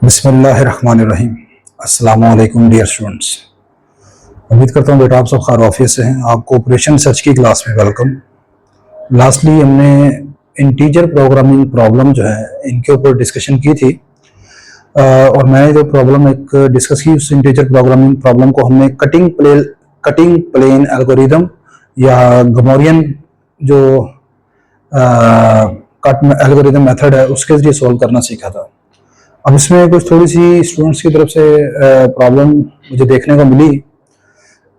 बिस्मिल्लाहिर्रहमानिर्रहीम। अस्सलामु अलैकुम डियर स्टूडेंट्स। उम्मीद करता हूँ बेटा आप सब खैर ऑफिस से हैं। आपको ऑपरेशन सर्च की क्लास में वेलकम। लास्टली हमने इंटीजर प्रोग्रामिंग प्रॉब्लम जो है इनके ऊपर डिस्कशन की थी और मैंने जो प्रॉब्लम एक डिस्कस की उस इंटीजर प्रोग्रामिंग प्रॉब्लम को हमने कटिंग प्लेन एल्गोरिदम या गमोरियन जो कट एल्गोरिदम मेथड है उसके जरिए सॉल्व करना सीखा था। अब इसमें कुछ थोड़ी सी स्टूडेंट्स की तरफ से प्रॉब्लम मुझे देखने को मिली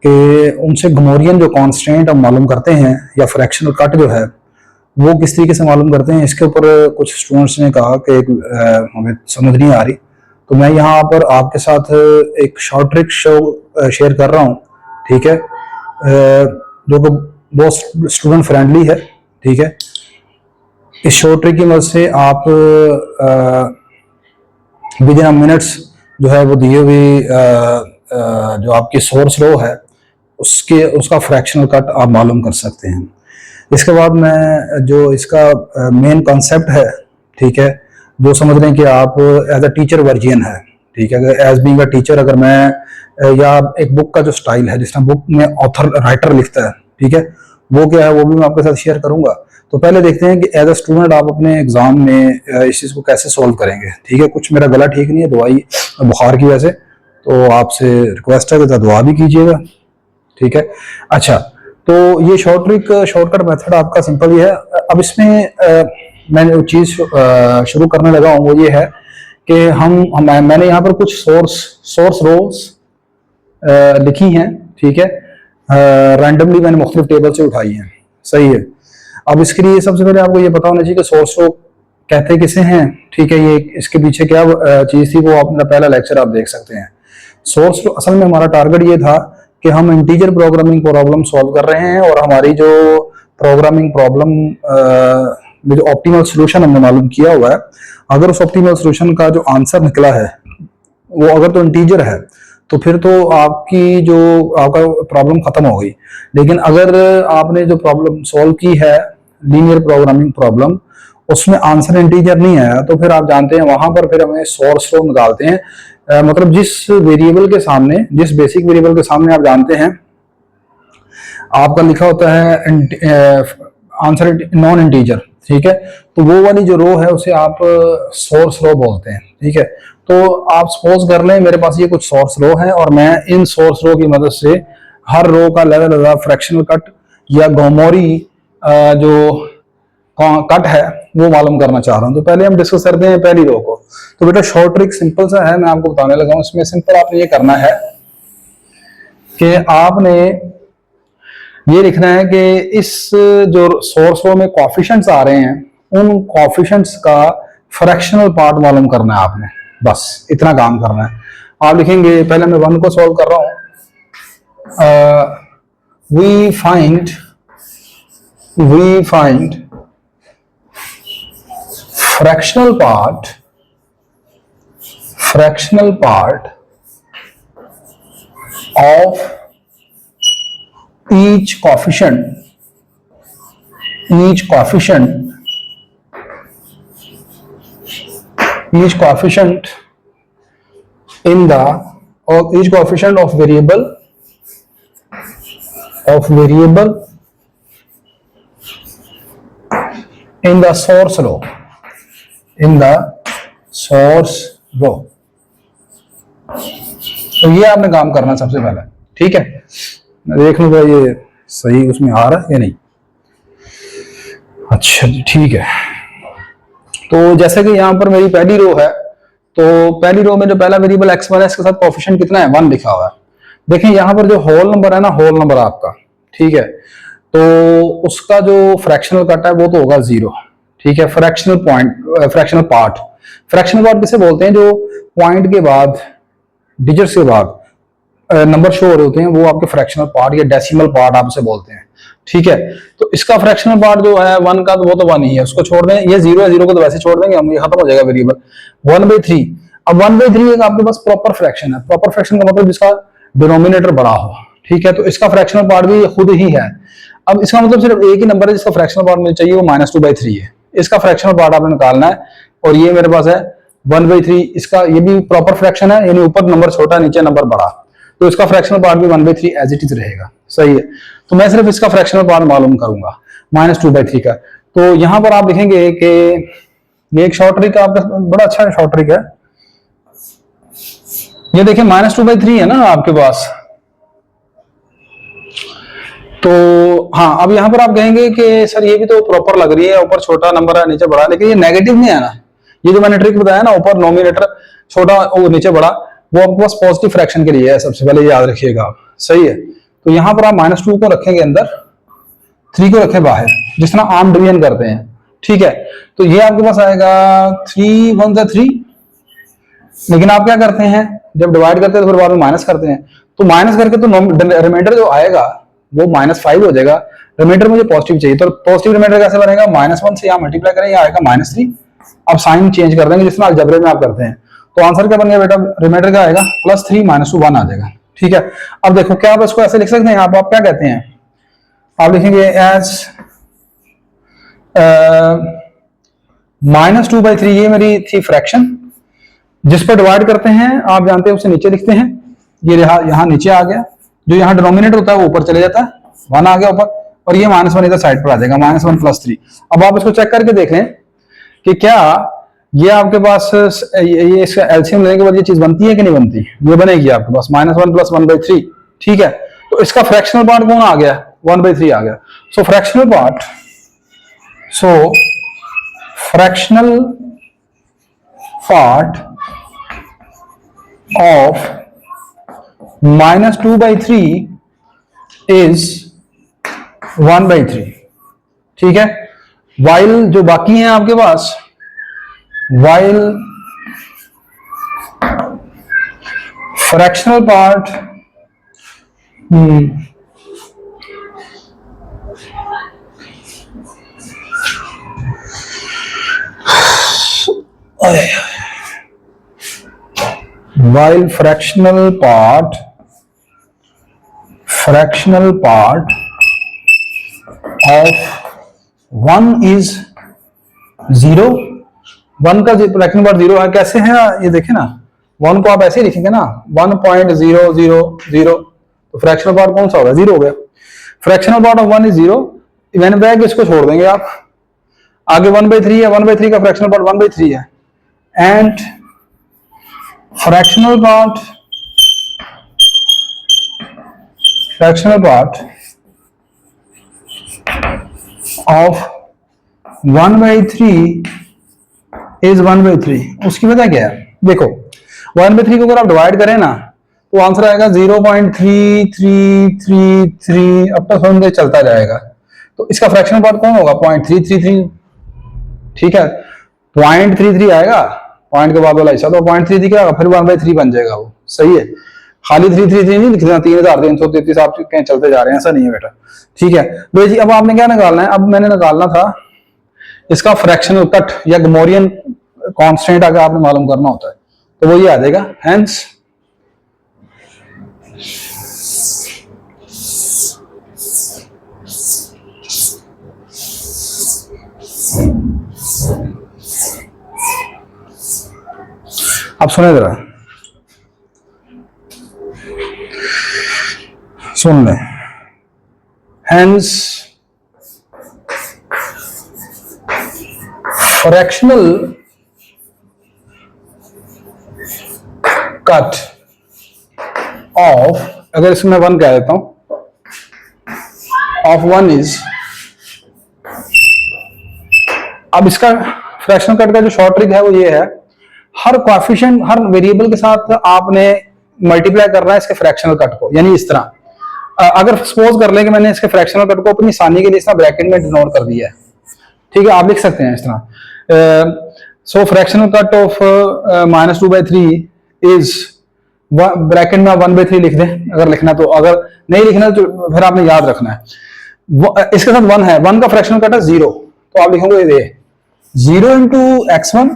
कि उनसे गमोरियन जो कांस्टेंट हम मालूम करते हैं या फ्रैक्शनल कट जो है वो किस तरीके से मालूम करते हैं। इसके ऊपर कुछ स्टूडेंट्स ने कहा कि हमें समझ नहीं आ रही, तो मैं यहाँ पर आपके साथ एक शॉर्ट ट्रिक शेयर कर रहा हूँ, ठीक है, जो कि बहुत स्टूडेंट फ्रेंडली है। ठीक है, इस शॉर्ट ट्रिक की मदद से आप विद इन मिनट्स जो है वो दिए हुए जो आपकी सोर्स रो है उसका फ्रैक्शनल कट आप मालूम कर सकते हैं। इसके बाद मैं जो इसका मेन कॉन्सेप्ट है, ठीक है, जो समझ रहे हैं कि आप एज अ टीचर वर्जियन है, ठीक है, एज बीइंग अ टीचर अगर मैं या एक बुक का जो स्टाइल है जिस तरह बुक में ऑथर राइटर लिखता है, ठीक है, वो क्या है वो भी मैं आपके साथ शेयर करूंगा। तो पहले देखते हैं कि एज अ स्टूडेंट आप अपने एग्जाम में इस चीज़ को कैसे सॉल्व करेंगे। ठीक है, कुछ मेरा गला ठीक नहीं है दवाई बुखार की वजह से, तो आपसे रिक्वेस्ट है कि दुआ भी कीजिएगा। ठीक है, अच्छा, तो ये शॉर्टकट मेथड आपका सिंपल ही है। अब इसमें मैं जो चीज़ शुरू करने लगा हूँ वो ये है कि मैंने यहाँ पर कुछ सोर्स रोज लिखी हैं, ठीक है, रैंडमली मैंने मुख्तलिफ टेबल से उठाई हैं, सही है। अब इसके लिए सबसे पहले आपको ये पता होना चाहिए कि सोर्स रो कहते किसे हैं, ठीक है, ये इसके पीछे क्या चीज़ थी वो अपना पहला लेक्चर आप देख सकते हैं। सोर्स रो असल में हमारा टारगेट ये था कि हम इंटीजर प्रोग्रामिंग प्रॉब्लम सॉल्व कर रहे हैं और हमारी जो प्रोग्रामिंग प्रॉब्लम में जो ऑप्टिमल सोल्यूशन हमने मालूम किया हुआ है, अगर उस ऑप्टिमल सोल्यूशन का जो आंसर निकला है वो अगर तो इंटीजर है तो फिर तो आपका प्रॉब्लम खत्म हो गई। लेकिन अगर आपने जो प्रॉब्लम सॉल्व की है लीनियर प्रोग्रामिंग प्रॉब्लम उसमें आंसर इंटीजर नहीं आया तो फिर आप जानते हैं वहां पर फिर हमें सोर्स रो निकालते हैं। मतलब जिस बेसिक वेरिएबल के सामने आप जानते हैं आपका लिखा होता है आंसर नॉन इंटीजर, ठीक है, तो वो वाली जो रो है उसे आप सोर्स रो बोलते हैं। ठीक है, तो आप सपोज कर लें मेरे पास ये कुछ सोर्स रो है और मैं इन सोर्स रो की मदद से हर रो का लेवल फ्रैक्शनल कट या गोमोरी जो कट है वो मालूम करना चाह रहा हूं। तो पहले हम डिस्कस करते हैं पहली रो को। तो बेटा शॉर्ट ट्रिक सिंपल सा है, मैं आपको बताने लगा हूं। इसमें सिंपल आपने ये करना है कि आपने ये लिखना है कि इस जो सोर्स रो में कोएफिशिएंट्स आ रहे हैं उन कोएफिशिएंट्स का फ्रैक्शनल पार्ट मालूम करना है आपने, बस इतना काम करना है। आप लिखेंगे, पहले मैं 1 को सॉल्व कर रहा हूं। We find fractional part of each coefficient in the or each coefficient of variable in the source row तो ये आपने काम करना सबसे पहले। ठीक है, मैं देख लूंगा ये सही उसमें आ रहा है या नहीं। अच्छा जी, ठीक है। तो जैसे कि यहाँ पर मेरी पहली रो है, तो पहली रो में जो पहला वेरिएबल x1 है इसके साथ कोएफिशिएंट कितना है 1 लिखा हुआ है। देखिए यहाँ पर जो होल नंबर है ना, होल नंबर आपका, ठीक है, तो उसका जो फ्रैक्शनल कट है वो तो होगा 0। ठीक है, फ्रैक्शनल पार्ट किसे बोलते हैं? जो पॉइंट के बाद डिजिट्स के बाद नंबर शो हो रहे होते हैं वो आपके फ्रैक्शनल पार्ट या डेसिमल पार्ट आप उसे बोलते हैं। ठीक है, तो इसका फ्रैक्शनल पार्ट जो है 1 का, तो वो तो 1 ही है, उसको छोड़ दें। ये 0 है, 0 को तो वैसे छोड़ देंगे हम, ये खत्म हो जाएगा वेरिएबल। 1/3, अब 1/3 एक आपके पास प्रॉपर फ्रैक्शन है। प्रॉपर फ्रैक्शन का मतलब जिसका डिनोमिनेटर बड़ा हो। ठीक है, तो इसका फ्रैक्शनल पार्ट भी खुद ही है। अब इसका मतलब सिर्फ एक ही नंबर है जिसका फ्रैक्शनल पार्ट मुझे चाहिए, वो -2/3 है। इसका फ्रैक्शनल पार्ट आपने निकालना है और ये मेरे पास है 1/3 इसका, ये भी प्रॉपर फ्रैक्शन है, यानी ऊपर नंबर छोटा नीचे नंबर बड़ा, तो इसका फ्रैक्शनल पार्ट भी 1/3 एज इट इज रहेगा। सही है, तो मैं सिर्फ इसका फ्रैक्शनल पार्ट मालूम करूंगा -2/3 का। तो यहां पर आप लिखेंगे कि ये एक शॉर्ट ट्रिक आपका बड़ा अच्छा शॉर्ट ट्रिक है। ये देखिए -2/3 है ना आपके पास, तो हाँ, अब यहां पर आप कहेंगे कि सर ये भी तो प्रॉपर लग रही है, ऊपर छोटा नंबर है नीचे बड़ा, लेकिन ये नेगेटिव नहीं है ना। ये जो मैंने ट्रिक बताया ना, ऊपर नोमिनेटर छोटा और नीचे बड़ा, वो आपके पास पॉजिटिव फ्रैक्शन के लिए है, सबसे पहले याद रखिएगा आप। सही है, तो यहां पर आप -2 को रखेंगे अंदर, 3 को रखें बाहर, जिस तरह आम डिवीजन करते हैं। ठीक है, तो ये आपके पास आएगा 3 1 3, लेकिन आप क्या करते हैं जब डिवाइड करते हैं तो फिर बाद में माइनस करते हैं, तो माइनस करके तो रिमाइंडर जो आएगा वो -5 हो जाएगा। रिमाइंडर मुझे पॉजिटिव चाहिए, तो पॉजिटिव रिमाइंडर कैसे बनेगा, -1 से यहाँ मल्टीप्लाई करें, यहाँ आएगा -3। अब साइन चेंज कर देंगे जिस तरह अलजेब्रा में आप करते हैं, तो आंसर क्या बन गया बेटा, रिमाइंडर क्या आएगा +3 -2 1 आ जाएगा। ठीक है, अब देखो क्या आप इसको ऐसे लिख सकते हैं, आप क्या कहते हैं, आप लिखेंगे एज -2/3, ये मेरी थी फ्रैक्शन जिस पर डिवाइड करते हैं, आप जानते हैं उसे नीचे लिखते हैं, ये यहाँ नीचे आ गया, जो यहाँ डिनोमिनेटर होता है वो ऊपर चले जाता है, 1 आ गया ऊपर, और ये -1 इधर साइड पर आ जाएगा, -1 +3। अब आप इसको चेक करके देख लें कि क्या ये आपके पास ये इसका एलसीएम लेने के बाद ये चीज बनती है कि नहीं बनती, ये बनेगी आपके पास -1 + 1/3। ठीक है, तो इसका फ्रैक्शनल पार्ट कौन आ गया, 1/3 आ गया। सो फ्रैक्शनल पार्ट of -2/3 is 1/3। ठीक है, while जो बाकी हैं आपके पास, while fractional part while fractional part of 1 is 0, 1 का फ्रैक्शनल पार्ट 0 है। कैसे है ये देखें ना, 1 को आप ऐसे ही लिखेंगे ना, 1.000, तो फ्रैक्शनल पार्ट कौन सा होगा, 0 हो गया। फ्रैक्शनल पार्ट ऑफ 1 इज 0, मैंने बताया कि इसको छोड़ देंगे आप, आगे 1/3 है, 1/3 का फ्रैक्शनल पार्ट 1/3 है, and fractional part of 1/3 is 1/3। उसकी वजह क्या है, देखो 1/3 को अगर आप डिवाइड करें ना तो आंसर आएगा 0.3333, अब तक हम चलता जाएगा, तो इसका फ्रैक्शनल पार्ट कौन होगा, 0.333। ठीक है, 0.33 आएगा, पॉइंट के बाद वाला हिस्सा, तो 0.33 क्या होगा, फिर 1/3 बन जाएगा वो। सही है, खाली 333 नहीं लिखना, 3333 आप कहीं चलते जा रहे हैं, ऐसा नहीं है बेटा। ठीक है भाई जी, अब आपने क्या निकालना है, अब मैंने निकालना था इसका फ्रैक्शनल कट या गमोरियन कांस्टेंट अगर आपने मालूम करना होता है तो वो ये आ जाएगा, हेंस अब सुने जरा, सुन लें, हेंस फ्रैक्शनल कट ऑफ, अगर इसमें 1 कह देता हूं, ऑफ 1 इज, अब इसका फ्रैक्शनल कट का जो शॉर्ट ट्रिक है वो ये है, हर कोएफिशिएंट, हर वेरिएबल के साथ आपने मल्टीप्लाई करना है इसके फ्रैक्शनल कट को, यानी इस तरह, अगर सपोज कर लें कि मैंने इसके फ्रैक्शनल कट को अपनी आसानी के लिए इस तरह ब्रैकेट में डिनोट कर दिया है। ठीक है, आप लिख सकते हैं इस तरह, so fractional cut off -2/3 is, bracket में 1/3 लिख दें अगर लिखना, तो अगर नहीं लिखना तो फिर आपने याद रखना है, इसके साथ 1 है, 1 का फ्रैक्शनल कट है 0, तो आप लिखोगे ये 0 × x1,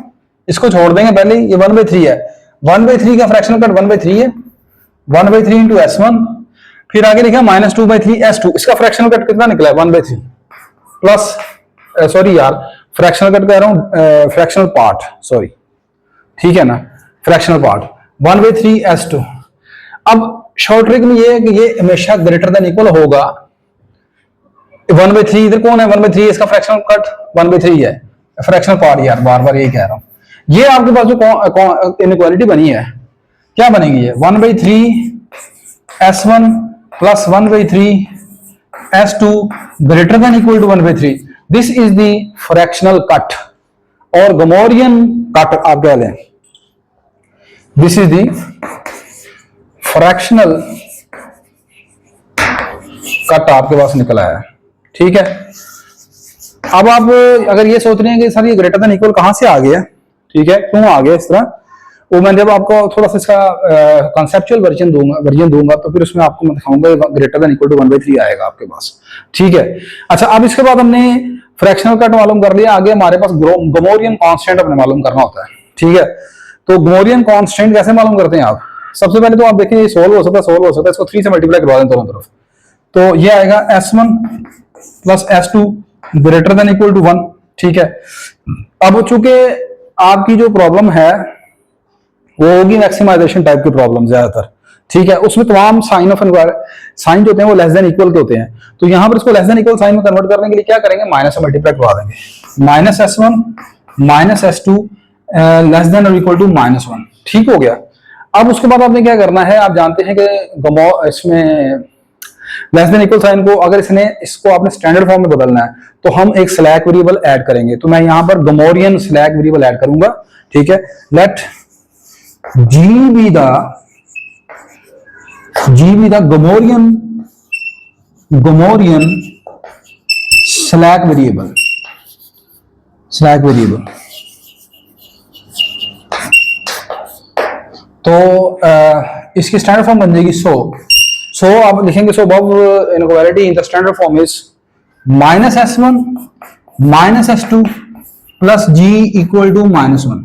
इसको छोड़ देंगे पहले, ये 1/3 है, 1/3 का फ्रैक्शनल कट 1/3 है, 1/3 × s1, फिर आगे लिखा -2/3 s2, इसका फ्रैक्शनल कट कितना निकला है 1/3 प्लस, सॉरी यार फ्रैक्शनल कट कह रहा हूं, फ्रैक्शनल पार्ट, सॉरी। ठीक है ना, फ्रैक्शनल पार्ट 1/3s2। अब शॉर्ट ट्रिक में ये है कि ये हमेशा ग्रेटर देन इक्वल होगा 1/3। इधर कौन है 1/3, इसका फ्रैक्शनल कट 1/3 है, फ्रैक्शनल पार्ट, यार बार बार यही कह रहा हूं। ये आपके पास जो इनइक्वालिटी बनी है क्या बनेगी, ये 1/3s1 plus 1/3s2 greater than equal to 1/3। This is the fractional cut और गमोरियन कट आप कह लें। This is the fractional cut आपके पास निकला है, ठीक है। अब आप अगर ये सोच रहे हैं कि सर ये ग्रेटर देन इक्वल कहां से आ गया, ठीक है, क्यों आ गया इस तरह, वो मैं जब आपको थोड़ा सा इसका कॉन्सेप्चुअल वर्जन दूंगा तो फिर उसमें आपको मैं दिखाऊंगा ग्रेटर देन इक्वल टू 1/3 आएगा आपके पास, ठीक है। अच्छा, अब इसके बाद हमने फ्रैक्शनल कट मालूम कर लिया, आगे हमारे पास गमोरियन कांस्टेंट अपने मालूम करना होता है, ठीक है। तो गमोरियन कांस्टेंट कैसे मालूम करते हैं आप, सबसे पहले तो आप देखें ये सोल्व हो सकता है, इसको 3 से मल्टीप्लाई करवा दें दोनों तरफ, तो ये आएगा s1 plus s2 greater than equal to 1, ठीक है। अब चूंकि आपकी जो प्रॉब्लम है वो होगी मैक्सिमाइजेशन टाइप की प्रॉब्लम ज्यादातर, ठीक है, उसमें तमाम साइन ऑफ साइन जो होते हैं वो लेस देन इक्वल के होते हैं। तो यहां पर इसको लेस देन इक्वल साइन में कन्वर्ट करने के लिए क्या करेंगे, माइनस से मल्टीप्लाई करवा देंगे, minus s1 minus s2 less than और इक्वल टू -1, ठीक हो गया। अब उसके बाद आपने क्या करना है, आप जानते हैं कि इसमें लेस देन इक्वल साइन को अगर इसको आपने स्टैंडर्ड फॉर्म में बदलना है तो हम एक स्लैक वेरिएबल ऐड करेंगे। तो मैं यहां पर गमोरियन स्लैक वेरिएबल ऐड करूंगा, ठीक है। Let g be the Gomorian slack variable तो इसकी स्टैंडर्ड फॉर्म बन जाएगी सो आप लिखेंगे so above inequality in the standard form is -s1 -s2 plus g equal to -1।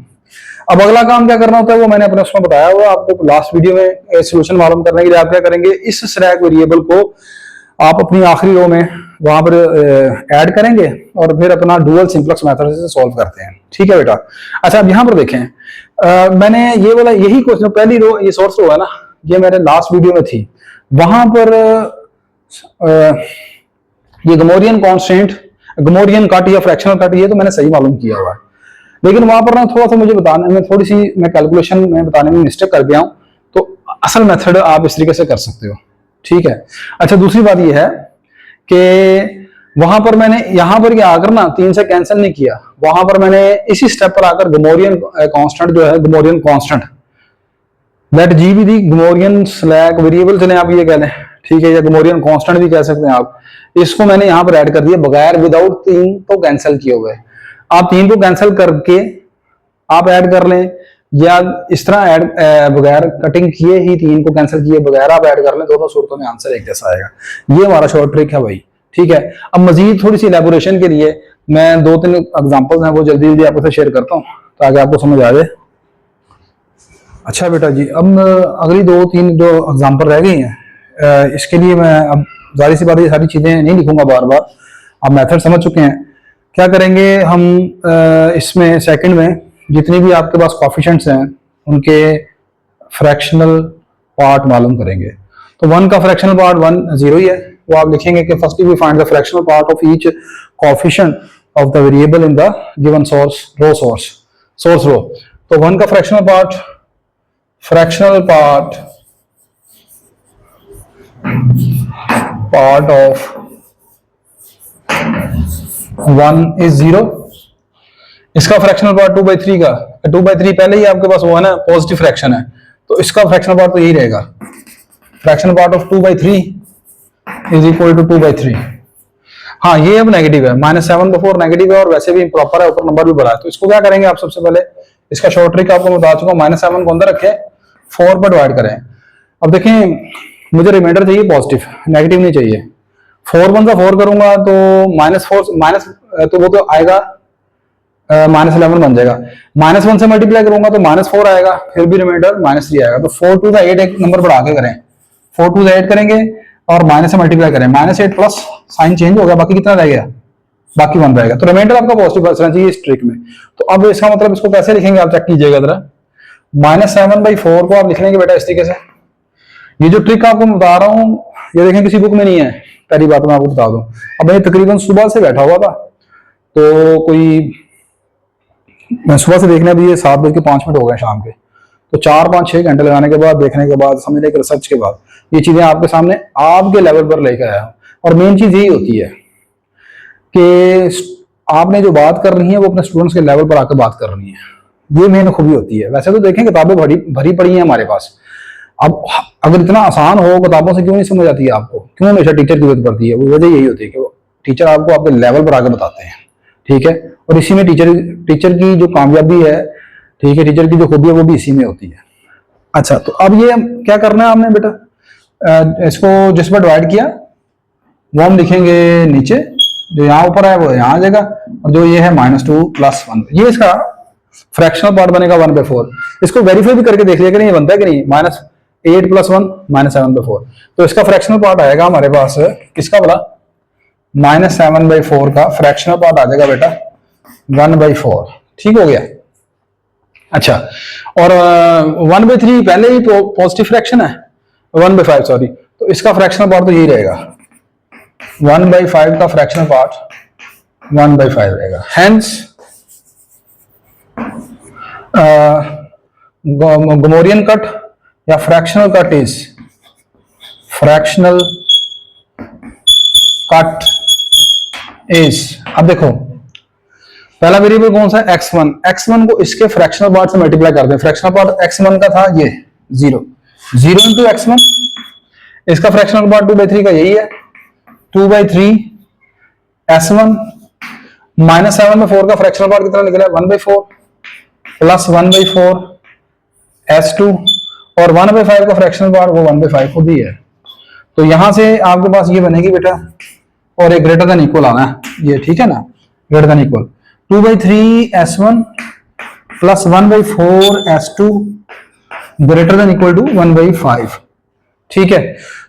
अब अगला काम क्या करना होता है वो मैंने अपने उसमें बताया हुआ आपको लास्ट वीडियो में। सॉल्यूशन मालूम करने के लिए आप क्या करेंगे, इस स्लैक वेरिएबल को आप अपनी आखिरी रो में वहां पर ऐड करेंगे और फिर अपना डुअल सिंप्लेक्स मेथड से सॉल्व करते हैं, ठीक है बेटा। अच्छा, अब यहां पर देखें, मैंने ये वाला यही क्वेश्चन पहली रो, ये सोर्स रो है ना, ये मेरे लास्ट वीडियो में थी, वहां पर ये गमोरियन कांस्टेंट, गमोरियन कट या फ्रैक्शनल कट, ये तो मैंने सही मालूम किया हुआ है, लेकिन वहां पर ना थोड़ा सा मुझे बताने में थोड़ी सी मैं कैलकुलेशन में बताने में मिस्टेक कर गया हूं, तो असल मेथड आप इस तरीके से कर सकते हो, ठीक है। अच्छा, दूसरी बात ये है कि वहां पर मैंने यहां पर आकर ना 3 से कैंसिल नहीं किया, वहां पर मैंने इसी स्टेप पर आकर गमोरियन कांस्टेंट जो है, Gomorian constant let G be the Gomorian slack variable चले आप ये कह लें, ठीक है, या गमोरियन कांस्टेंट भी कह सकते हैं आप, इसको मैंने यहां पर ऐड कर दिया बगैर विदाउट 3 को कैंसिल किए हुए। आप 3 को कैंसिल करके आप ऐड कर लें, या इस तरह ऐड बगैर कटिंग किए ही 3 को कैंसिल किए बगैर आप ऐड कर लें, दोनों सूरतों में आंसर एक जैसा आएगा। ये हमारा शॉर्ट ट्रिक है भाई, ठीक है। अब मजीद थोड़ी सी इलैबोरेशन के लिए मैं 2-3 एग्जांपल्स हैं वो जल्दी जल्दी आपके साथ शेयर करता हूं ताकि आपको समझ आ जाए। अच्छा बेटा जी, अब अगली 2-3 जो एग्जांपल रह गई हैं, इसके लिए मैं अब जाहिर सी बात ये सारी चीजें नहीं लिखूंगा बार बार, आप मेथड समझ चुके हैं। क्या करेंगे हम, इसमें सेकंड में जितनी भी आपके पास कोएफिशिएंट्स हैं उनके फ्रैक्शनल पार्ट मालूम करेंगे। तो 1 का फ्रैक्शनल पार्ट 1 0 ही है, वो आप लिखेंगे कि firstly we find the fractional part of each coefficient of the variable in the given source row. तो 1 का फ्रैक्शनल पार्ट of 1 is 0, इसका फ्रैक्शनल पार्ट 2/3 का, 2/3 पहले ही आपके पास वो है ना, पॉजिटिव फ्रैक्शन है, तो इसका फ्रैक्शनल पार्ट तो यही रहेगा, fractional part of 2/3 is equal to 2/3। हाँ, ये अब नेगेटिव है, -7 बिफोर नेगेटिव है और वैसे भी इम्प्रॉपर है, ऊपर नंबर भी बड़ा है, तो इसको क्या करेंगे आप, सबसे पहले इसका शॉर्ट ट्रिक आपको बता चुका हूं, -7 को अंदर रखें, 4 पर डिवाइड करें। अब देखें, मुझे रिमाइंडर चाहिए पॉजिटिव, नेगेटिव नहीं चाहिए। 4 1 से 4 करूंगा तो -4 तो वो तो आएगा -11 बन जाएगा, -1 से मल्टीप्लाई करूंगा तो -4 आएगा, फिर भी रिमाइंडर -3 आएगा। तो 4 2 8 एक नंबर बढ़ा के करें, 4 2 8 करेंगे और माइनस से मल्टीप्लाई करें, -8 प्लस साइन चेंज हो गया, बाकी कितना रह गया, बाकी 1 रहेगा। तो रिमाइंडर आपका पॉजिटिव बचना चाहिए इस ट्रिक में। तो अब इसका मतलब इसको कैसे लिखेंगे आप चेक कीजिएगा जरा। -7/4 को आप लिख लेंगे बेटा इस तरीके से। ये जो ट्रिक आपको बता रहा हूँ ये देखें किसी बुक में नहीं है, पहली बात मैं आपको बता दूं। अब मैं तकरीबन सुबह से बैठा हुआ था, तो कोई मैं सुबह से देखने अभी ये 7:05 हो गए शाम के, तो 4-5-6 घंटे लगाने के बाद, देखने के बाद, समझने के रिसर्च के बाद ये चीजें आपके सामने आपके लेवल पर लेकर आया। और मेन चीज यही होती है कि आपने जो बात करनी है वो अपने स्टूडेंट्स के लेवल पर आकर बात करनी है, ये मेन खूबी होती है। वैसे तो देखें किताबें भरी पड़ी हैं हमारे पास, अब अगर इतना आसान हो किताबों से क्यों नहीं समझ आती है आपको, क्यों हमेशा टीचर की जरूरत पड़ती है? वो वजह यही होती है कि वो टीचर आपको आपके लेवल पर आकर बताते हैं, ठीक है। और इसी में टीचर की जो कामयाबी है, ठीक है, टीचर की जो खूबी है वो भी इसी में होती है। अच्छा, तो अब ये क्या करना है आपने बेटा, इसको जिस पर डिवाइड किया वो हम लिखेंगे नीचे, जो यहाँ ऊपर है वो यहाँ आ जाएगा, और जो ये है -2 + 1, ये इसका फ्रैक्शनल पार्ट बनेगा 1/4। इसको वेरीफाई भी करके देख लिया कि नहीं, ये बनता है कि नहीं, -8 + 1 -7/4। तो इसका फ्रैक्शनल पार्ट आएगा हमारे पास किसका बोला, -7/4 का फ्रैक्शनल पार्ट आ जाएगा बेटा 1/4, ठीक हो गया। अच्छा, और 1/3 पहले ही पॉजिटिव फ्रैक्शन है, 1/5 सॉरी, तो इसका फ्रैक्शनल पार्ट तो यही रहेगा, 1/5 का फ्रैक्शनल पार्ट 1/5 रहेगा। हेंस गोमोरियन कट या फ्रैक्शनल कट इज अब देखो पहला वेरिएबल कौन सा है, x1 को इसके फ्रैक्शनल पार्ट से मल्टीप्लाई कर दें। फ्रैक्शनल पार्ट x1 का था ये 0 × x1, इसका फ्रैक्शनल पार्ट 2/3 का यही है, 2/3 s1 -7/4 का फ्रैक्शनल पार्ट कितना निकला, 1/4 + 1/4 s2, और 1/5 का फ्रैक्शनल पार्ट वो 1/5 खुद ही है। तो यहां से आपके पास ये बनेगी बेटा, और एक ग्रेटर देन इक्वल आना है ये, ठीक है ना, greater than equal 2/3 s1 + 1/4 s2 greater than equal to 1/5, ठीक है।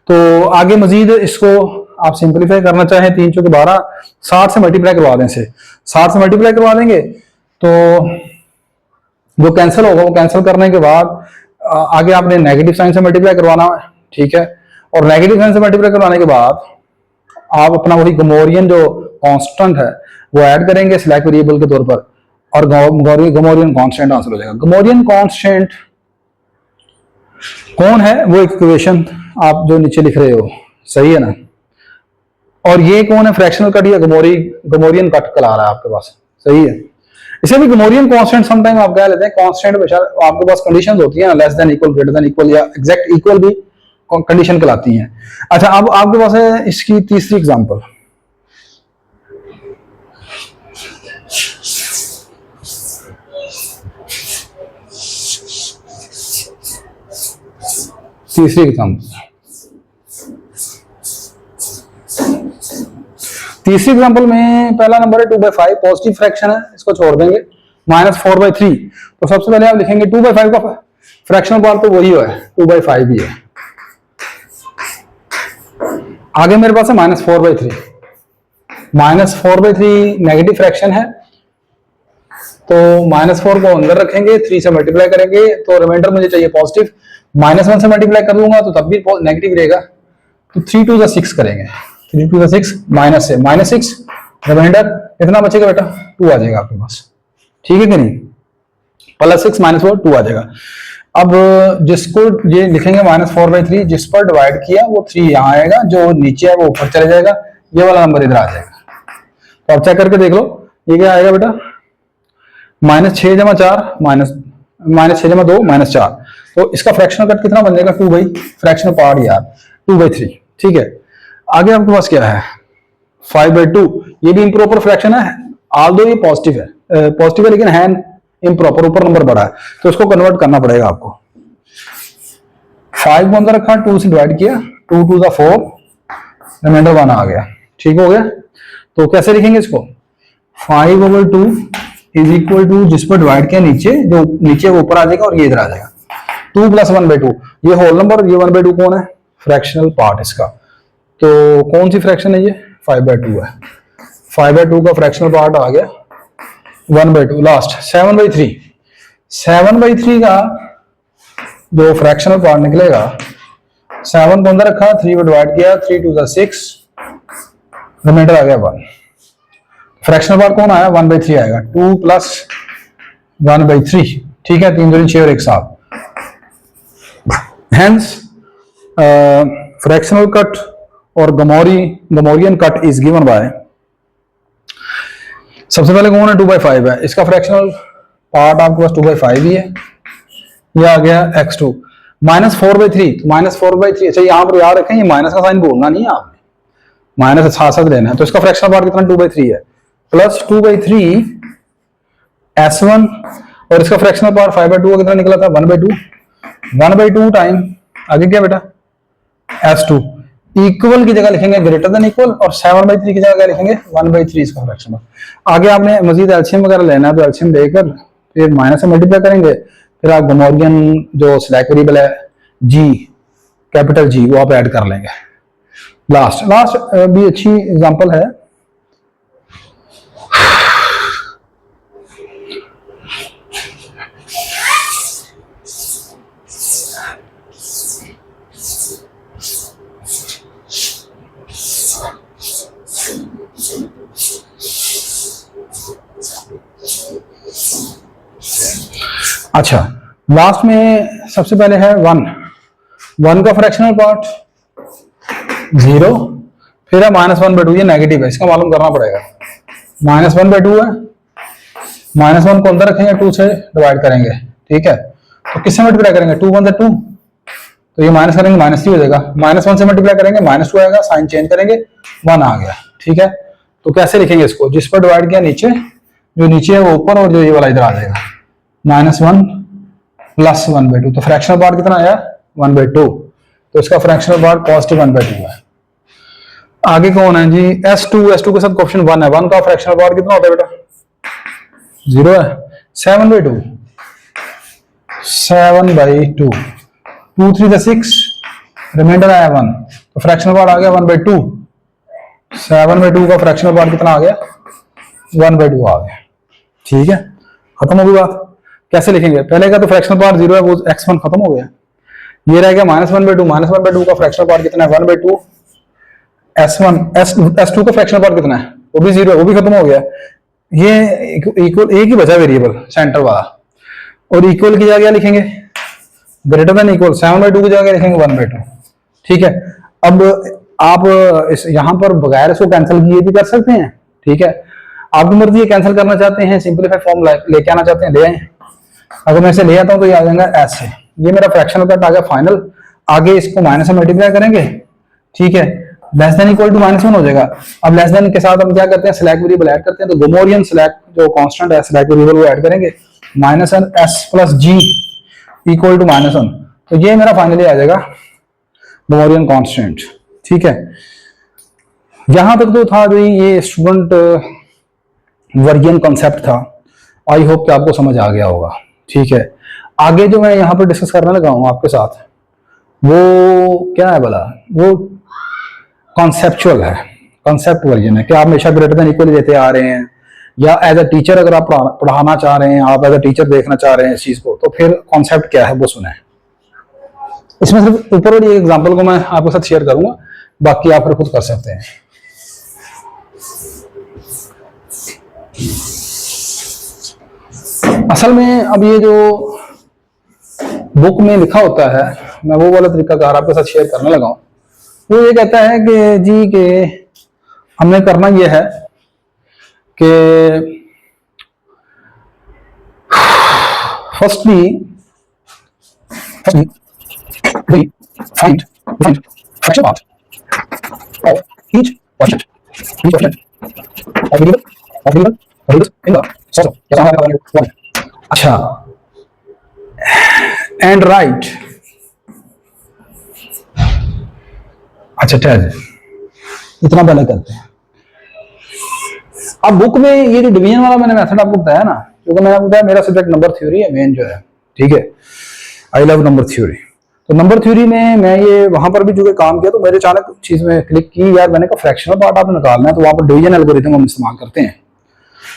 तो आगे मजीद इसको आप सिंपलीफाई करना चाहें, 3 × 12, 60 से मल्टीप्लाई करवा दें, इसे 60 से मल्टीप्लाई करवा देंगे तो जो कैंसिल होगा वो कैंसिल करने के बाद आगे आपने नेगेटिव साइन से मल्टीप्लाई करवाना है, ठीक है। और नेगेटिव साइन से मल्टीप्लाई करवाने के बाद आप अपना वही गोमोरियन जो कांस्टेंट है वो ऐड करेंगे सिलेक्ट वेरिएबल के तौर पर, और गोमोरियन कांस्टेंट आंसर हो जाएगा। गोमोरियन कांस्टेंट कौन है, वो इक्वेशन आप जो नीचे लिख रहे हो, सही है ना। और ये कौन है, फ्रैक्शनल कट या गोमोरियन कट कल आ रहा है आपके पास, सही है। इसे भी गोमोरियन कांस्टेंट समटाइम आप कह लेते हैं, कांस्टेंट आपके पास कंडीशंस होती हैं, less than equal, greater than equal या एग्जैक्ट इक्वल भी कंडीशन कहलाती हैं। अच्छा, अब आपके पास है इसकी तीसरी एग्जांपल, तीसरी एग्जांपल में पहला नंबर है 2/5, पॉजिटिव फ्रैक्शन है, इसको छोड़ देंगे, -4/3। तो सबसे पहले आप लिखेंगे 2/5 का फ्रैक्शनल पार्ट तो वही है, 2/5 ही है। आगे मेरे पास है -4/3, -4/3 नेगेटिव फ्रैक्शन है, तो -4 को अंदर रखेंगे, 3 से मल्टीप्लाई करेंगे तो रिमाइंडर मुझे चाहिए पॉजिटिव, -1 से मल्टीप्लाई कर लूंगा तो तब भी नेगेटिव रहेगा, तो 3 × 6 करेंगे, 3 × 6 माइनस से -6, रिमाइंडर कितना बचेगा बेटा, 2 आ जाएगा आपके पास, ठीक है कि नहीं, +6 -4 2 आ जाएगा। अब जिसको ये लिखेंगे -4/3, जिस पर डिवाइड किया वो 3 यहाँ आएगा, जो नीचे है वो ऊपर चले जाएगा, ये वाला नंबर इधर आ जाएगा। तो अब चेक करके देख लो ये क्या आएगा बेटा, -6 × 4 -6 × 2 -4, तो इसका फ्रैक्शनल कट कितना बन जाएगा, 2 फ्रैक्शनल पार्ट यार 2/3, ठीक है। आगे आपके पास क्या है 5/2, ये भी इम्प्रॉपर फ्रैक्शन है, ऑल्दो ये पॉजिटिव है लेकिन है इम्प्रॉपर, ऊपर नंबर बड़ा है, तो इसको कन्वर्ट करना पड़ेगा आपको। 5 को अंदर रखा, 2 से डिवाइड किया, 2 × 2 = 4, रिमाइंडर 1 आ गया, ठीक हो गया। तो कैसे लिखेंगे इसको, 5/2 = जिस पर डिवाइड किया नीचे, जो नीचे वो ऊपर आ जाएगा और ये इधर आ जाएगा, 2 + 1/2, ये होल नंबर, ये 1/2 कौन है, फ्रैक्शनल पार्ट इसका। तो कौन सी फ्रैक्शन है ये, 5/2 है, 5/2 का फ्रैक्शनल पार्ट आ गया 1/2। लास्ट 7/3 का जो फ्रैक्शनल पार्ट निकलेगा, 7 को अंदर रखा, 3 को डिवाइड किया, 3 2 6, रिमाइंडर आ गया 1। फ्रैक्शनल पार्ट कौन आया, 1/3 आएगा, 2 प्लस 1/3, ठीक है, 3 2 6 और 1 7। हेंस फ्रैक्शनल कट और Gomorian cut is given by, सबसे पहले कौन है, 2/5 है, इसका फ्रैक्शनल पार्ट आपके पास 2/5 ही है, यह आ गया x2 -4/3, तो -4/3, अच्छा यहाँ पर याद रखें ये माइनस का साइन बोलना नहीं है आपने, माइनस साथ साथ लेना है, तो इसका फ्रैक्शनल पार्ट कितना 2/3 है, प्लस 2/3 s1, और इसका फ्रैक्शनल पार्ट 5/2 का कितना निकला था, 1/2 टाइम आगे क्या बेटा s2, इक्वल की जगह लिखेंगे ग्रेटर देन इक्वल, और 7/3 की जगह क्या लिखेंगे 1/3 इसका फ्रैक्शन। आगे आपने मजीद एलसीएम वगैरह लेना है तो एलसीएम लेकर फिर माइनस से मल्टीप्लाई करेंगे, फिर आप गमोरियन जो स्लैक वेरिएबल है जी, कैपिटल जी, वो आप ऐड कर लेंगे। लास्ट भी अच्छी एग्जांपल है, अच्छा लास्ट में सबसे पहले है 1 का फ्रैक्शनल पार्ट 0, फिर है -1/2, ये नेगेटिव है, इसका मालूम करना पड़ेगा, -1/2 है, -1 को अंदर रखेंगे, 2 से डिवाइड करेंगे, ठीक है, तो किससे मल्टीप्लाई करेंगे, 2 1 2, तो ये माइनस करेंगे -3 हो जाएगा, -1 से मल्टीप्लाई करेंगे -2 आएगा, साइन चेंज करेंगे 1 आ गया, ठीक है। तो कैसे लिखेंगे इसको, जिस पर डिवाइड किया नीचे, जो नीचे है वो ऊपर, और जो ये वाला इधर आ जाएगा, -1 प्लस 1/2, तो फ्रैक्शनल पार्ट कितना आया 1/2, तो इसका फ्रैक्शनल पार्ट पॉजिटिव 1/2 है। आगे कौन है जी, s2 के साथ क्वेश्चन 1 है, 1 का फ्रैक्शनल पार्ट कितना होता है बेटा 0 है, 7/2, 2 3 6, रिमाइंडर आया 1, तो फ्रैक्शनल पार्ट आ गया 1/2, 7/2 का फ्रैक्शनल पार्ट कितना आ गया 1/2 आ गया, ठीक है, खत्म होगी बात। कैसे लिखेंगे, पहले का तो फ्रैक्शनल पार्ट 0 है, वो x1 खत्म हो गया, ये रह गया -1/2 का फ्रैक्शनल पार्ट कितना है 1/2, s2 का फ्रैक्शनल पार्ट कितना है, वो भी 0 है, वो भी खत्म हो गया, ये इक्वल एक ही बचा वेरिएबल सेंटर वाला, और इक्वल की जगह लिखेंगे ग्रेटर देन इक्वल, 7/2 की जगह लिखेंगे 1/2, ठीक है। अब आप इस यहाँ पर बगैर इसको कैंसिल किए भी कर सकते हैं, ठीक है, आपकी मर्जी है, कैंसिल करना चाहते हैं सिंपलीफाई फॉर्म लेके आना चाहते हैं ले आए, अगर मैं इसे ले आता हूं तो ये आ जाएगा ऐसे, ये मेरा फ्रैक्शनल कट आ गया फाइनल, आगे इसको माइनस से मल्टीप्लाई करेंगे, ठीक है, लेस देन इक्वल टू -1 हो जाएगा। अब लेस देन के साथ हम क्या करते हैं, स्लैक वेरिएबल ऐड करते हैं, तो गमोरियन स्लैक जो कांस्टेंट है स्लैक वेरिएबल वो ऐड करेंगे, -s plus g equal to -1, तो ये मेरा फाइनली आ जाएगा गमोरियन कांस्टेंट, ठीक है। यहां तक तो था जो ये स्टूडेंट वर्गियन कॉन्सेप्ट था, आई होप कि आपको समझ आ गया होगा, ठीक है। आगे जो मैं यहाँ पर डिस्कस करने लगा हूँ आपके साथ, वो क्या है भला, वो कॉन्सेप्चुअल है, कॉन्सेप्ट वर्जन है कि आप हमेशा ग्रेटर देन इक्वल देते आ रहे हैं, या एज अ टीचर अगर आप पढ़ाना चाह रहे हैं, आप एज अ टीचर देखना चाह रहे हैं इस चीज को, तो फिर कॉन्सेप्ट क्या है वो सुने। इसमें सिर्फ ऊपर वाली एक एग्जांपल को मैं आपके साथ शेयर करूंगा, बाकी आप फिर खुद कर सकते हैं। असल में अब ये जो बुक में लिखा होता है, मैं वो वाला तरीकाकार आपके साथ शेयर करने लगा हूं, वो ये कहता है कि जी के हमने करना ये है कि firstly we find fractional part of each quotient of variable in the source of one. अच्छा, and right, अच्छा ठीक है, इतना पहले करते हैं। अब बुक में ये जो डिवीजन वाला मैंने मेथड आपको बताया ना, क्योंकि मैंने आपको बताया मेरा सब्जेक्ट नंबर थ्योरी है मेन जो है, ठीक है, आई लव नंबर थ्योरी, तो नंबर थ्योरी में मैं ये वहां पर भी जो काम किया, तो मेरे अचानक चीज में क्लिक की, यार मैंने कहा फ्रैक्शनल पार्ट आपने निकालना है, तो वहां पर डिवीजन एल्गोरिथम हम इस्तेमाल करते हैं,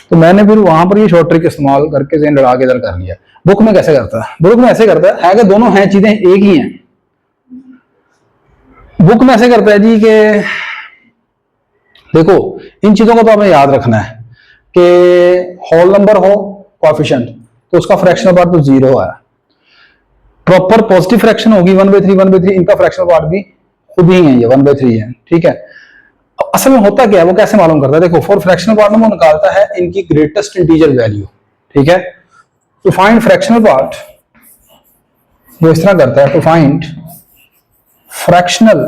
तो मैंने फिर वहां पर ये शॉर्ट ट्रिक इस्तेमाल करके ज़हन लड़ा के इधर कर लिया। बुक में कैसे करता है? बुक में ऐसे करता है कि दोनों हैं, चीजें एक ही हैं। बुक में ऐसे करता है जी कि देखो इन चीजों को तो हमें याद रखना है कि होल नंबर हो कोएफिशिएंट तो उसका फ्रैक्शनल पार्ट तो 0 है। प्रॉपर पॉजिटिव फ्रैक्शन होगी 1/3 1/3, इनका फ्रैक्शनल पार्ट भी खुद ही है, ये 1/3 है, ठीक है। असल में होता क्या है, वो कैसे मालूम करता है? देखो फॉर फ्रैक्शनल पार्ट में वो निकालता है इनकी ग्रेटेस्ट इंटीजर वैल्यू, ठीक है। टू फाइंड फ्रैक्शनल पार्ट वो इस तरह करता है, to find fractional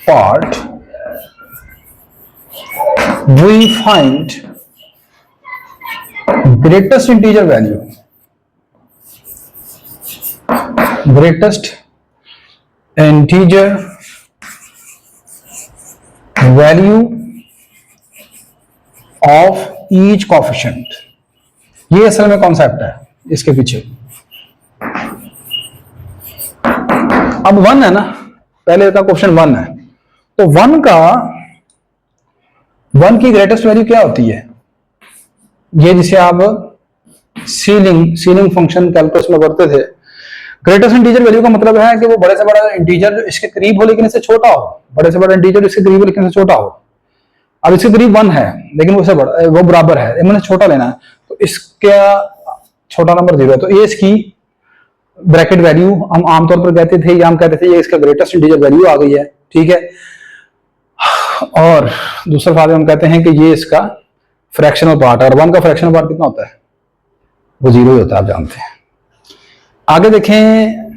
part we find greatest integer value, greatest integer value of each coefficient. ये असल में कॉन्सेप्ट है इसके पीछे। अब 1 है ना, पहले का क्वेश्चन 1 है, तो 1 की ग्रेटेस्ट वैल्यू क्या होती है? ये जिसे आप सीलिंग फंक्शन कैलकुलस में पढ़ते थे। ग्रेटेस्ट इंटीजर वैल्यू का मतलब है कि वो बड़े से बड़ा इंटीजर जो इसके करीब हो लेकिन इससे छोटा हो, बड़े से बड़ा इंटीजर इसके करीब हो लेकिन इससे छोटा हो। अब इसके करीब 1 है लेकिन वो से बड़ा, वो बराबर है, मैंने छोटा लेना है, तो इसका छोटा नंबर 0 है, तो ये इसकी ब्रैकेट वैल्यू हम आमतौर पर कहते थे, या हम कहते थे ये इसका ग्रेटेस्ट इंटीजर वैल्यू आ गई है, ठीक है। और दूसरे फायदे हम कहते हैं कि ये इसका फ्रैक्शनल पार्ट है, और 1 का फ्रैक्शनल पार्ट कितना होता है? वो 0 ही होता है, आप जानते हैं। आगे देखें,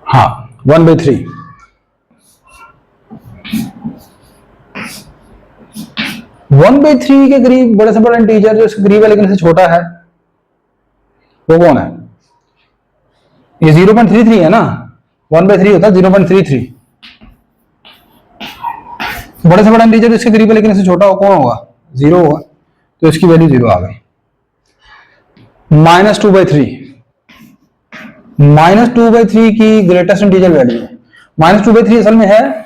हाँ 1/3 1/3 के करीब बड़े से बड़ा इंटीजर जो इसके करीब है लेकिन इससे छोटा है, वो कौन है? ये 0.33 है ना, 1/3 होता है 0.33। बड़े से बड़ा इंटीजर इसके करीब है लेकिन इससे छोटा हो, कौन होगा? 0 होगा, तो इसकी वैल्यू 0 आ गई। -2/3 -2/3 की ग्रेटेस्ट इंटीजर वैल्यू, -2/3 असल में है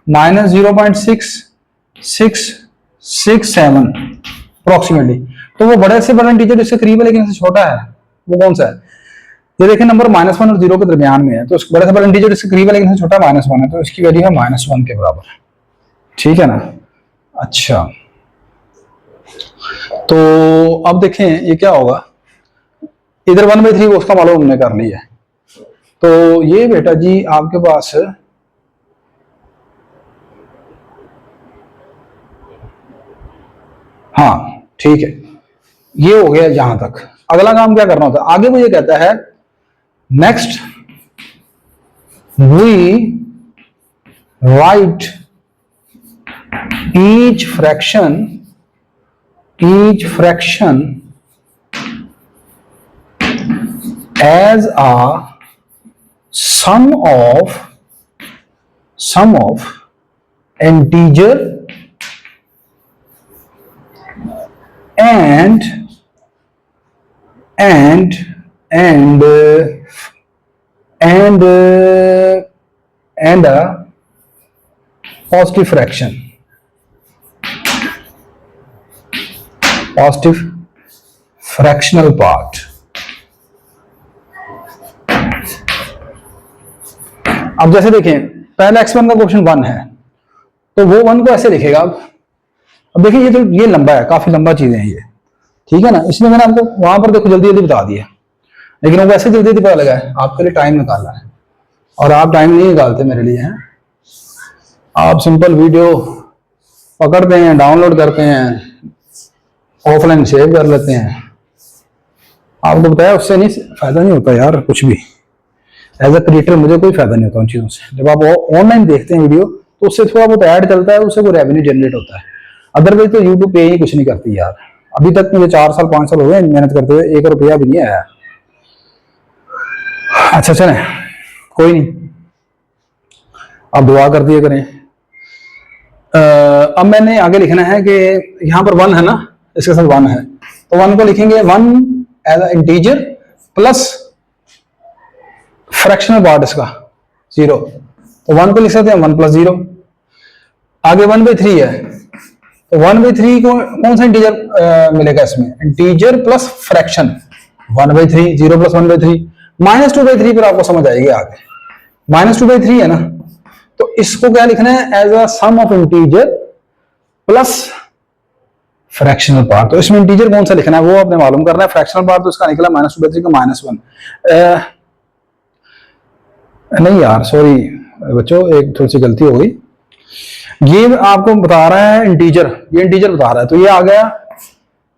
-0.6667 अप्रोक्सीमेटली। तो वो बड़े से बड़ा इंटीजर इससे करीब है लेकिन इससे छोटा है, वो कौन सा है? ये देखें नंबर -1 और 0 के दरमियान में है, तो बड़े से बड़ा इंटीजर इससे करीब है लेकिन इससे छोटा -1 है, तो इसकी वैल्यू है -1 के बराबर, ठीक है ना। अच्छा, तो अब देखें ये क्या होगा, इधर 1/3 उसका मालूम हमने कर लिया है, तो ये बेटा जी आपके पास हाँ ठीक है, ये हो गया यहां तक। अगला काम क्या करना होता है? आगे वो ये कहता है next we write each fraction as a sum of integer and a positive fractional part। अब जैसे देखें पहला x1 का क्वेश्चन 1 है, तो वो 1 को ऐसे लिखेगा। अब देखिए ये तो ये लंबा है, काफी लंबा चीजें हैं ये, ठीक है ना, इसलिए मैंने आपको वहां पर देखो जल्दी जल्दी बता दिया, लेकिन वो वैसे जल्दी जल्दी पता लगा है, आपके लिए टाइम निकालना है, और आप टाइम नहीं निकालते मेरे लिए हैं। आप सिंपल वीडियो पकड़ते हैं, डाउनलोड करते हैं, ऑफलाइन सेव कर लेते हैं। आपको बताया उससे नहीं फायदा नहीं होता यार, कुछ भी एज अ क्रिएटर मुझे कोई फायदा नहीं होता उन चीजों से। जब आप ऑनलाइन देखते हैं वीडियो तो उससे थोड़ा बहुत ऐड चलता है, उससे कोई रेवेन्यू जनरेट होता है, अदरवाइज तो यूट्यूब पे ही कुछ नहीं करती यार। अभी तक मुझे 4 साल 5 साल हो गए मेहनत करते हुए, 1 रुपया भी नहीं आया। अच्छा चले कोई नहीं, आप दुआ कर दिया करें। अब मैंने आगे लिखना है कि यहाँ पर 1 है ना, इसके साथ 1 है, तो 1 को लिखेंगे 1 as a integer plus fractional part इसका 0, तो 1 को लिख सकते हैं 1 + 0। आगे 1/3 है, तो 1/3 को कौन सा इंटीजर मिलेगा इसमें, इंटीजर प्लस फ्रैक्शन 1/3, 0 + 1/3। -2/3 पर आपको समझ आएगी आगे, -2/3 है ना, तो इसको क्या लिखना है, as a sum of integer plus fractional part. तो इसमें इंटीजर कौन सा लिखना है वो आपने मालूम करना है। फ्रैक्शनल पार्ट तो इसका निकला -2/3 का -1। नहीं यार सॉरी बच्चों, एक थोड़ी सी गलती हो गई। ये आपको बता रहा है इंटीजर, ये इंटीजर बता रहा है, तो ये आ गया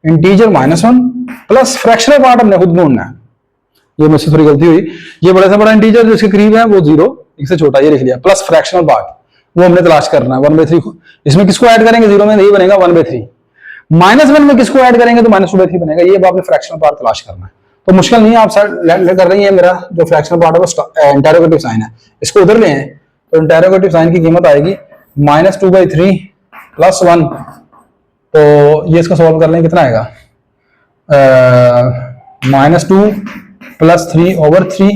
इंटीजर -1 प्लस फ्रैक्शनल पार्ट हमने खुद ढूंढना है। ये मुझसे थोड़ी गलती हुई, ये बड़े से बड़ा इंटीजर जो इसके करीब है वो 0, इससे छोटा ये लिख लिया, प्लस फ्रैक्शनल पार्ट वो हमने तलाश करना है 1/3 को। इसमें किसको ऐड करेंगे, 0 में नहीं बनेगा 1/3, -1 में किसको ऐड करेंगे तो -2/3 बनेगा। ये आपने फ्रैक्शनल पार्ट तलाश करना है, तो मुश्किल नहीं है। आप कर रही है, मेरा जो फ्रैक्शनल पार्ट है वो इंटेरोगेटिव साइन है, इसको उधर ले हैं, तो इंटेरोगेटिव साइन की कीमत आएगी -2/3 + 1। तो ये इसको सॉल्व कर लें, कितना आएगा, -2 + 3/3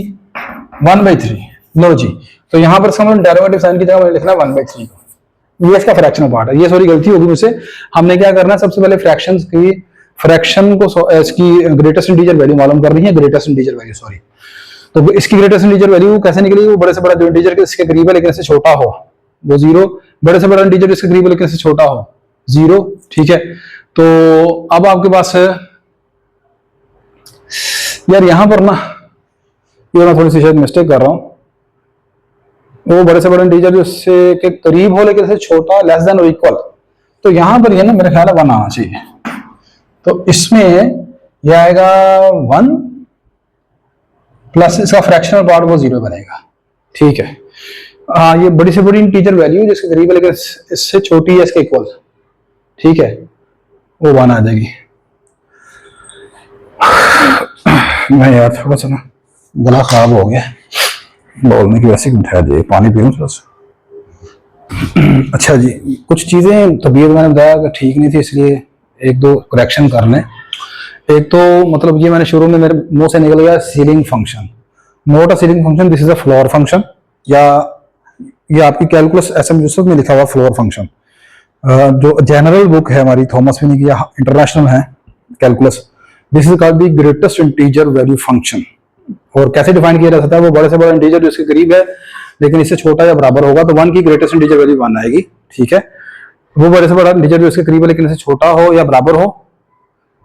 1/3। लो जी, तो यहां पर समझ इंटेरोगेटिव साइन की जगह मैंने लिखना 1/3 को। ये इसका फ्रैक्शनल पार्ट है। ये सॉरी गलती होगी मुझसे, हमने क्या करना है, सबसे पहले फ्रैक्शन को इसकी ग्रेटेस्ट इंटीजर वैल्यू मालूम कर रही है, ग्रेटेस्ट इंटीजर वैल्यू सॉरी। तो इसकी ग्रेटेस्ट इंटीजर वैल्यू कैसे निकलेगी, वो बड़े से बड़ा जो इंटीजर इसके करीब है लेकिन इससे छोटा हो वो 0, बड़े से बड़ा इंटीजर इसके करीब है लेकिन इससे छोटा हो 0, ठीक है। तो अब आपके पास यार यहां पर ना, ये मैं थोड़ी सी शायद मिस्टेक कर रहा हूं, वो बड़े से बड़ा इंटीजर जो इससे के करीब हो लेकिन इससे छोटा, लेस देन और इक्वल, तो यहां पर ये ना मेरे ख्याल है 1 आना चाहिए। तो इसमें यह आएगा 1 प्लस इसका फ्रैक्शनल पार्ट वो 0 बनेगा, ठीक है। हाँ, ये बड़ी से बड़ी इंटीजर वैल्यू जिसके करीब है लेकिन इससे छोटी है इसके इक्वल, ठीक है, वो 1 आ जाएगी। नहीं यार थोड़ा सा ना गला खराब हो गया बोलने की, वैसे उठाया जाए, पानी पीऊं थोड़ा सा। अच्छा जी, कुछ चीजें तबीयत मैंने बताया कि ठीक नहीं थी, इसलिए 1-2 करेक्शन कर लें। एक तो मतलब ये मैंने शुरू में मेरे मुंह से निकल गया ceiling function, not a ceiling function, this is a floor function, या ये आपकी कैलकुलस SM यूसुफ में लिखा हुआ फ्लोर फंक्शन। जो जनरल बुक है हमारी थॉमस फिनी की, इंटरनेशनल है calculus, this is called the greatest integer value function. और कैसे डिफाइन किया जा सकता है, वो बड़े से बड़ा इंटीजर जो इसके करीब है लेकिन इससे छोटा या बराबर होगा तो 1 की ग्रेटेस्ट इंटीजर वैल्यू 1 आएगी, ठीक है। वो बड़े से बड़ा इंटीजर जो इसके करीब है लेकिन इससे छोटा हो या बराबर हो,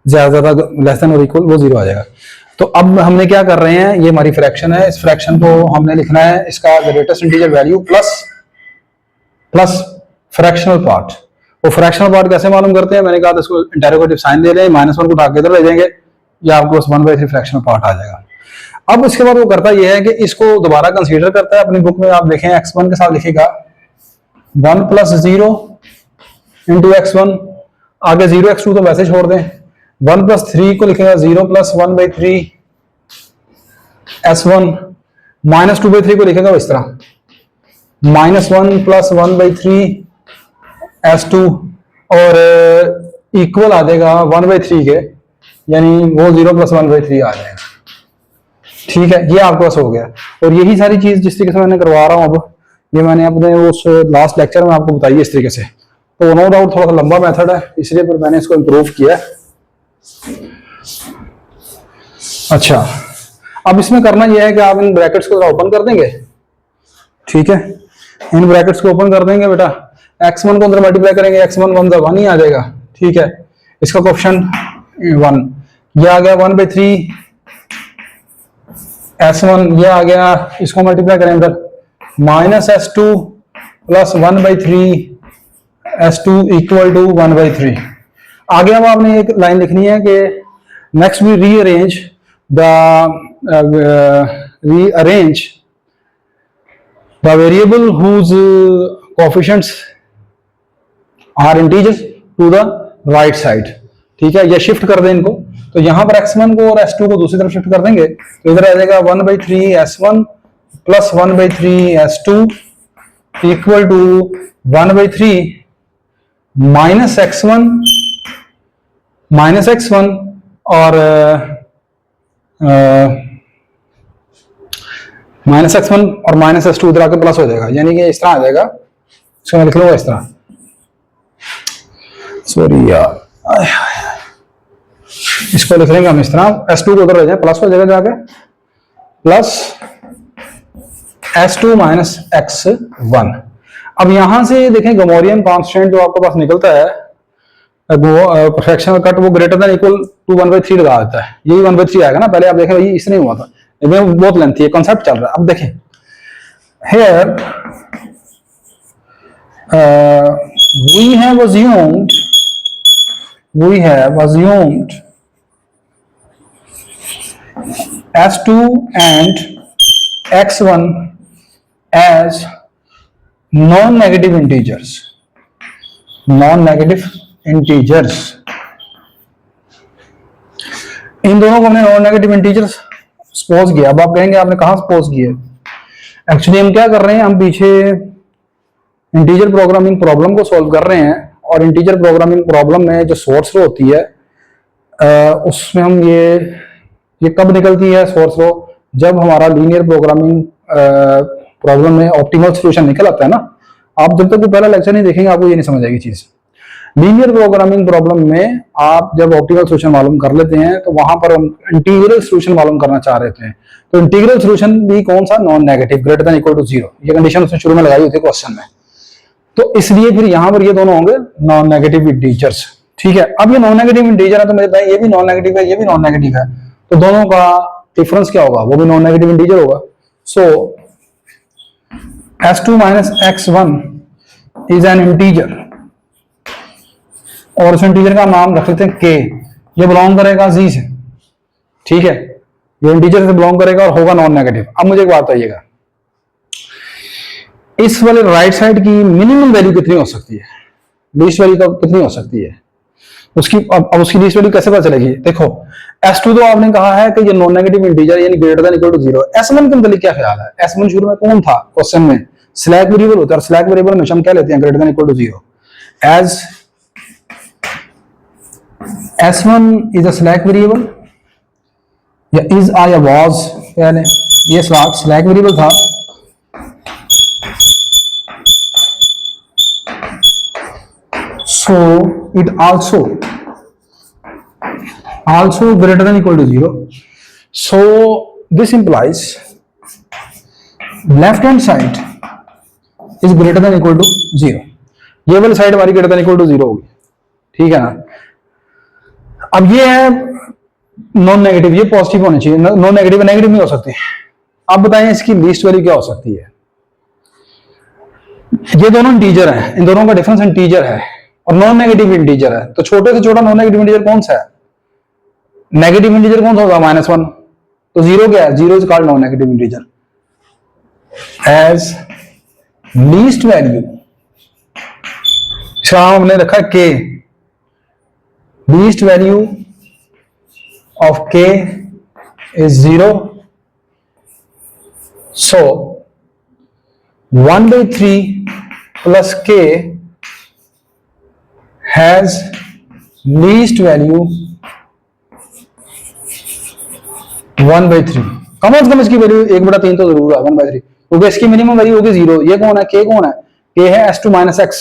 ज्यादा लेस देन और इक्वल, वो 0 आ जाएगा। तो अब हमने क्या कर रहे हैं, ये हमारी फ्रैक्शन है, इस फ्रैक्शन को हमने लिखना है इसका greatest integer value plus fractional part. वो फ्रैक्शनल पार्ट कैसे मालूम करते हैं, मैंने कहा था इसको इंटेरोगेटिव साइन दे रहे हैं, -1 को उठा के इधर ले जाएंगे, या आपको 1/3 फ्रैक्शनल पार्ट आ जाएगा। अब इसके बाद वो करता यह है कि इसको दोबारा कंसीडर करता है। अपनी बुक में आप देखें x1 के साथ लिखेगा 1 + 0 × x1, आगे 0 x2 तो वैसे छोड़ दें, 1 + 3 को लिखेगा 0 + 1/3 s1, -2/3 को लिखेगा इस तरह -1 + 1/3 s2, और इक्वल आ जाएगा 1/3 के, यानी वो 0 + 1/3 आ जाएगा, ठीक है। ये आपके पास हो गया। और यही सारी चीज जिस तरीके से मैंने करवा रहा हूं अब, ये मैंने अपने उस लास्ट लेक्चर में आपको बताई इस तरीके से। तो नो डाउट थोड़ा सा लंबा मेथड है, इसलिए फिर मैंने इसको इम्प्रूव किया। अच्छा, अब इसमें करना यह है कि आप इन ब्रैकेट्स को ओपन कर देंगे, ठीक है। इन ब्रैकेट्स को ओपन कर देंगे बेटा, x1 को अंदर मल्टीप्लाई करेंगे, x1 1 × 1 ही आ जाएगा, ठीक है। इसका कोएफिशिएंट 1, ये आ गया 1/3 s1, ये आ गया, इसको मल्टीप्लाई करें इधर -s2 + 1/3 s2 = 1/3। आगे अब आपने एक लाइन लिखनी है कि next we rearrange the variable whose coefficients are integers to the right side, ठीक है। या शिफ्ट कर दें इनको, तो यहां पर x1 को और s2 को दूसरी तरफ शिफ्ट कर देंगे, तो इधर आ जाएगा 1/3 s1 + 1/3 s2 = 1/3 -x1 और -x1 और -s2 इधर आकर प्लस हो जाएगा, यानी कि इस तरह आ जाएगा। इसको मैं लिख लूंगा इस तरह, सॉरी यार, इसको लिख लेंगे हम इस तरह, s2 को उधर ले जाए, प्लस हो जाएगा जाके, प्लस s2 माइनस x1। अब यहां से देखें गमोरियन कांस्टेंट जो आपके पास निकलता है फ्रैक्शनल कट, वो ग्रेटर देन इक्वल टू 1/3 लगा देता है, यही 1/3 आएगा ना। पहले आप देखें भाई इसने हुआ था, लेकिन बहुत लेंथी है, कॉन्सेप्ट चल रहा है। अब देखें here we have assumed s2 and x1 as non-negative integers, इन दोनों को हमने नॉन नेगेटिव इंटीजर्स सपोज किया। अब आप कहेंगे आपने कहां सपोज किया? एक्चुअली हम क्या कर रहे हैं, हम पीछे इंटीजर प्रोग्रामिंग प्रॉब्लम को सॉल्व कर रहे हैं, और इंटीजर प्रोग्रामिंग प्रॉब्लम में जो सोर्स रो होती है उसमें हम ये कब निकलती है सोर्स रो, जब हमारा लीनियर प्रोग्रामिंग प्रॉब्लम में ऑप्टिमल सॉल्यूशन निकल आता है ना। आप जब तक वो पहला लेक्चर नहीं देखेंगे आपको ये नहीं समझ आएगी चीज। लीनियर प्रोग्रामिंग प्रॉब्लम में आप जब ऑप्टिमल सॉल्यूशन मालूम कर लेते हैं तो वहां पर हम इंटीग्रल सॉल्यूशन मालूम करना चाह रहे थे, तो इंटीग्रल सॉल्यूशन भी कौन सा? Non negative, greater than equal to 0, ये कंडीशन उसने शुरू में लगाई हुई थी क्वेश्चन में। तो इसलिए फिर यहां पर ये दोनों होंगे नॉन नेगेटिव इंटीजर्स, ठीक है। अब ये नॉन नेगेटिव इंटीजर है तो मेरे भाई ये भी नॉन नेगेटिव है, ये भी नॉन नेगेटिव है, तो दोनों का डिफरेंस क्या होगा? वो भी नॉन नेगेटिव इंटीजर होगा। सो s2 minus x1 is an integer, और उस इंटीजर का नाम रख लेते हैं k। ये बिलोंग करेगा z से, ठीक है, ये इंटीजर से बिलोंग करेगा और होगा नॉन नेगेटिव। अब मुझे एक बात बताइएगा, इस वाले राइट साइड की मिनिमम वैल्यू कितनी हो सकती है? लीस्ट वैल्यू तो कितनी हो सकती है उसकी? अब उसकी लीस्ट वैल्यू कैसे पता चलेगी? देखो s2 तो आपने कहा है कि ये नॉन नेगेटिव इंटीजर यानी greater than equal to 0। s1 के मतलब क्या ख्याल है? s1 शुरू में कौन था क्वेश्चन में? स्लैक वेरिएबल होता है, और स्लैक वेरिएबल में हम क्या लेते हैं? Greater than equal to 0। As s1 is a slack variable, या इज आ या वाज, यानी ये स्लैक वेरिएबल था, so it also greater than equal to 0. So this implies left hand side is greater than equal to 0. ये वाली side हमारी greater than equal to 0 होगी, ठीक है ना। अब ये है नॉन नेगेटिव, ये पॉजिटिव होनी चाहिए, नॉन नेगेटिव नेगेटिव नहीं हो सकती। अब बताएं इसकी लीस्ट वैल्यू क्या हो सकती है? ये दोनों इंटीजर हैं, इन दोनों का डिफरेंस इंटीजर है और नॉन नेगेटिव इंटीजर है, तो छोटे से छोटा नॉन नेगेटिव इंटीजर कौन सा है? नेगेटिव इंटीजर कौन सा होगा? -1। तो 0 क्या है? 0 is called non negative integer. At least value हमने रखा k, least value of k is 0, so 1/3 plus k has least value 1/3। कम से कम इसकी वैल्यू 1/3 तो जरूर है 1/3, क्योंकि इसकी मिनिमम वैल्यू होगी 0। ये कौन है? k कौन है? k है s2 माइनस x।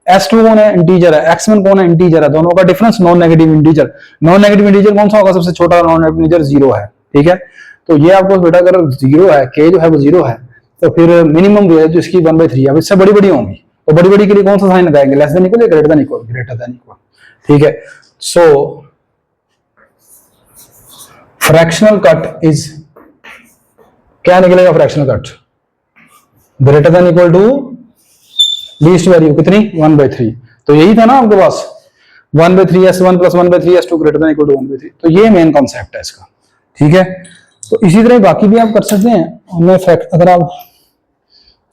s2 कौन है? इंटीजर है। x1 कौन है? इंटीजर है। दोनों का difference non negative integer. Non negative integer कौन सा होगा? सबसे छोटा नॉन नेगेटिव इंटीजर 0 है, ठीक है। तो ये आपको बेटा अगर 0 है, k जो है वो 0 है, तो फिर मिनिमम जो है जो इसकी 1/3 अब इससे बड़ी बड़ी होंगी, तो बड़ी बड़ी के लिए कौन सा साइन लगाएंगे? लेस देन इक्वल या greater than equal? Greater than equal, ठीक है। सो फ्रैक्शनल कट इज, क्या निकलेगा fractional cut? Greater than equal to least value कितनी? 1/3। तो यही था ना आपके पास, 1/3 s1 plus 1/3 s2 greater than equal to 1/3। तो ये मेन कॉन्सेप्ट है इसका, ठीक है। तो इसी तरह बाकी भी आप कर सकते हैं, अगर आप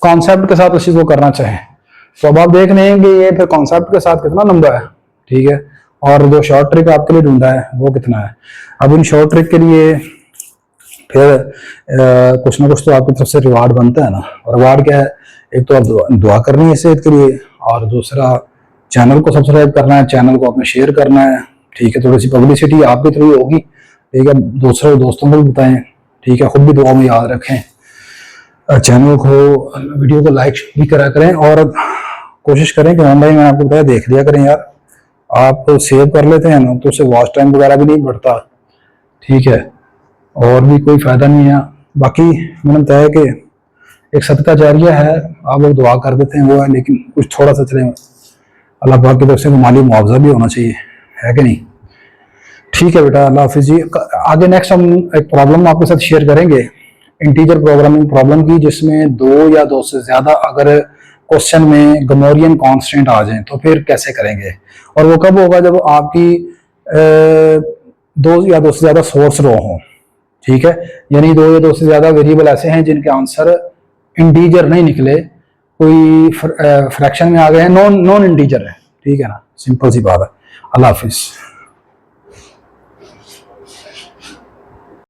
कॉन्सेप्ट के साथ उस चीज को करना चाहें तो अब आप देख लेंगे ये फिर कॉन्सेप्ट के साथ कितना लंबा है, ठीक है। और जो शॉर्ट ट्रिक आपके लिए ढूंढा है वो कितना है। अब इन शॉर्ट ट्रिक के लिए फिर कुछ ना कुछ तो आपकी तरफ से रिवार्ड बनता है ना। और रिवार्ड क्या है? एक तो आप दुआ करनी है सेहत के लिए, और दूसरा चैनल को सब्सक्राइब करना है, चैनल को आपने शेयर करना है, ठीक है। थोड़ी सी पब्लिसिटी आपके थ्रू होगी, ठीक है। दूसरे दोस्तों को भी बताएं, ठीक है। खुद भी दुआ में याद रखें। चैनल को, वीडियो को लाइक भी करा करें और कोशिश करें कि ऑनलाइन, मैंने आपको बताया, देख लिया करें यार। आप सेव कर लेते हैं ना तो उससे वॉच टाइम वगैरह भी नहीं बढ़ता, ठीक है, और भी कोई फायदा नहीं है। बाकी मैंने बताया कि एक सदका जारिया है, आप लोग दुआ कर देते हैं वो है, लेकिन कुछ थोड़ा सा चले अल्लाह पाक की तरफ से माली मुआवजा भी होना चाहिए, है कि नहीं। ठीक है बेटा, अल्लाह हाफिज जी। आगे नेक्स्ट हम एक प्रॉब्लम आपके साथ शेयर करेंगे, इंटीजर प्रोग्रामिंग प्रॉब्लम की, जिसमें दो या दो से ज्यादा अगर क्वेश्चन में गमोरियन कांस्टेंट आ जाए तो फिर कैसे करेंगे। और वो कब होगा, जब आपकी दो या दो से ज्यादा सोर्स रो हों, ठीक है, यानी दो या दो से ज्यादा वेरिएबल ऐसे हैं जिनके आंसर इंटीजर नहीं निकले, कोई फ्रैक्शन में आ गए हैं, नॉन नॉन इंटीजर है, ठीक है ना, सिंपल सी बात है। अल्लाह हाफिज।